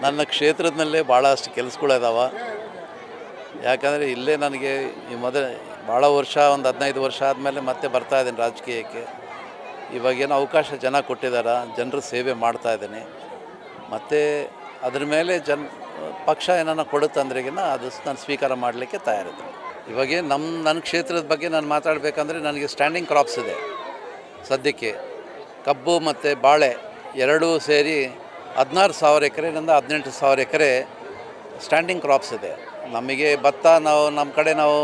ನನ್ನ ಕ್ಷೇತ್ರದಲ್ಲೇ ಭಾಳಷ್ಟು ಕೆಲಸಗಳಿದಾವೆ. ಯಾಕಂದರೆ ಇಲ್ಲೇ ನನಗೆ ಈ ಭಾಳ ವರ್ಷ ಒಂದು 15 ವರ್ಷ ಆದಮೇಲೆ ಮತ್ತೆ ಬರ್ತಾ ಇದ್ದೀನಿ ರಾಜಕೀಯಕ್ಕೆ. ಇವಾಗೇನೋ ಅವಕಾಶ ಜನ ಕೊಟ್ಟಿದ್ದಾರೆ, ಜನರ ಸೇವೆ ಮಾಡ್ತಾ ಇದ್ದೀನಿ. ಮತ್ತು ಅದ್ರ ಮೇಲೆ ಪಕ್ಷ ಏನಾನ ಕೊಡುತ್ತಂದ್ರೆಗಿನ ಅದು ನಾನು ಸ್ವೀಕಾರ ಮಾಡಲಿಕ್ಕೆ ತಯಾರಿದ್ದೀನಿ. ಇವಾಗೇ ನನ್ನ ಕ್ಷೇತ್ರದ ಬಗ್ಗೆ ನಾನು ಮಾತಾಡಬೇಕಂದ್ರೆ ನನಗೆ ಸ್ಟ್ಯಾಂಡಿಂಗ್ ಕ್ರಾಪ್ಸ್ ಇದೆ. ಸದ್ಯಕ್ಕೆ ಕಬ್ಬು ಮತ್ತು ಬಾಳೆ ಎರಡೂ ಸೇರಿ 16,000 ಎಕರೆಯಿಂದ 18,000 ಎಕರೆ ಸ್ಟ್ಯಾಂಡಿಂಗ್ ಕ್ರಾಪ್ಸ್ ಇದೆ. ನಮಗೆ ಭತ್ತ ನಮ್ಮ ಕಡೆ ನಾವು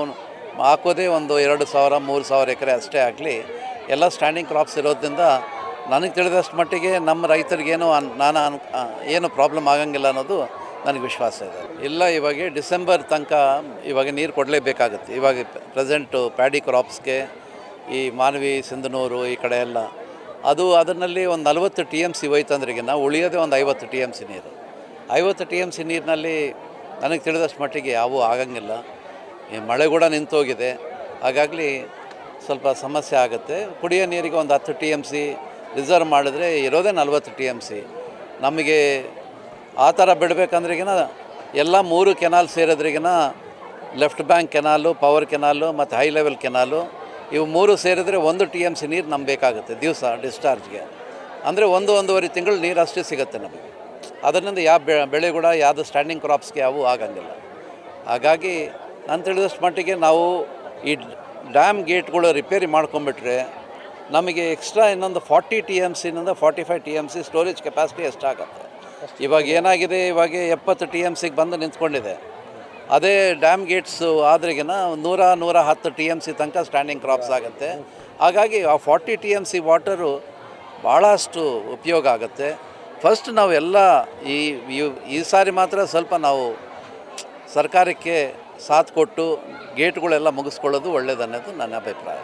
ಹಾಕೋದೇ ಒಂದು 2,000 3,000 ಎಕರೆ ಅಷ್ಟೇ ಆಗಲಿ. ಎಲ್ಲ ಸ್ಟ್ಯಾಂಡಿಂಗ್ ಕ್ರಾಪ್ಸ್ ಇರೋದ್ರಿಂದ ನನಗೆ ತಿಳಿದಷ್ಟು ಮಟ್ಟಿಗೆ ನಮ್ಮ ರೈತರಿಗೇನು ಏನು ಪ್ರಾಬ್ಲಮ್ ಆಗಂಗಿಲ್ಲ ಅನ್ನೋದು ನನಗೆ ವಿಶ್ವಾಸ ಇದೆ. ಇಲ್ಲ, ಇವಾಗ ಡಿಸೆಂಬರ್ ತನಕ ಇವಾಗ ನೀರು ಕೊಡಲೇಬೇಕಾಗುತ್ತೆ. ಇವಾಗ ಪ್ರೆಸೆಂಟು ಪ್ಯಾಡಿ ಕ್ರಾಪ್ಸ್ಗೆ ಈ ಮಾನವಿ ಸಿಂಧನೂರು ಈ ಕಡೆ ಎಲ್ಲ ಅದರಲ್ಲಿ ಒಂದು 40 TMC ಹೋಯ್ತಂದ್ರಿಗಿನ ಉಳಿಯೋದೇ ಒಂದು 50 TMC ನೀರು. 50 TMC ನೀರಿನಲ್ಲಿ ನನಗೆ ತಿಳಿದಷ್ಟು ಮಟ್ಟಿಗೆ ಯಾವುೂ ಆಗಂಗಿಲ್ಲ. ಈ ಮಳೆ ಕೂಡ ನಿಂತೋಗಿದೆ. ಹಾಗಾಗಿ ಸ್ವಲ್ಪ ಸಮಸ್ಯೆ ಆಗುತ್ತೆ. ಕುಡಿಯೋ ನೀರಿಗೆ ಒಂದು 10 TMC ರಿಸರ್ವ್ ಮಾಡಿದ್ರೆ ಇರೋದೇ 40 TMC. ನಮಗೆ ಆ ಥರ ಬಿಡಬೇಕಂದ್ರಿಗಿನ ಎಲ್ಲ 3 canal ಸೇರಿದ್ರಿಗಿನ left bank canal, power canal ಮತ್ತು ಹೈ ಲೆವೆಲ್ ಕೆನಾಲು ಇವು 3 ಸೇರಿದ್ರೆ 1 TMC ನೀರು ನಮ್ಗೆ ಬೇಕಾಗುತ್ತೆ ದಿವಸ ಡಿಸ್ಚಾರ್ಜ್ಗೆ. ಅಂದರೆ 1-1.5 ತಿಂಗಳು ನೀರು ಅಷ್ಟೇ ಸಿಗುತ್ತೆ ನಮಗೆ. ಅದರಿಂದ ಯಾವ ಬೆಳೆ ಕೂಡ ಯಾವುದು ಸ್ಟ್ಯಾಂಡಿಂಗ್ ಕ್ರಾಪ್ಸ್ಗೆ ಯಾವೂ ಆಗಂಗಿಲ್ಲ. ಹಾಗಾಗಿ ನಾನು ತಿಳಿದಷ್ಟು ಮಟ್ಟಿಗೆ ನಾವು ಈ ಡ್ಯಾಮ್ ಗೇಟ್ಗಳು ರಿಪೇರಿ ಮಾಡ್ಕೊಂಬಿಟ್ರೆ ನಮಗೆ ಎಕ್ಸ್ಟ್ರಾ ಇನ್ನೊಂದು 40 TMCನಿಂದ 45 TMC ಸ್ಟೋರೇಜ್ ಕೆಪಾಸಿಟಿ ಎಷ್ಟಾಗುತ್ತೆ. ಇವಾಗ ಏನಾಗಿದೆ, ಇವಾಗ 70 TMCಗೆ ಬಂದು ನಿಂತ್ಕೊಂಡಿದೆ. ಅದೇ ಡ್ಯಾಮ್ ಗೇಟ್ಸು ಆದ್ರಿಗಿನ 100-110 TMC ತನಕ ಸ್ಟ್ಯಾಂಡಿಂಗ್ ಕ್ರಾಪ್ಸ್ ಆಗುತ್ತೆ. ಹಾಗಾಗಿ ಆ 40 TMC ವಾಟರು ಭಾಳಷ್ಟು ಉಪಯೋಗ ಆಗುತ್ತೆ. ಫಸ್ಟ್ ನಾವೆಲ್ಲ ಈ ಸಾರಿ ಮಾತ್ರ ಸ್ವಲ್ಪ ನಾವು ಸರ್ಕಾರಕ್ಕೆ ಸಾಥ್ ಕೊಟ್ಟು ಗೇಟ್ಗಳೆಲ್ಲ ಮುಗಿಸ್ಕೊಳ್ಳೋದು ಒಳ್ಳೆಯದನ್ನೋದು ನನ್ನ ಅಭಿಪ್ರಾಯ.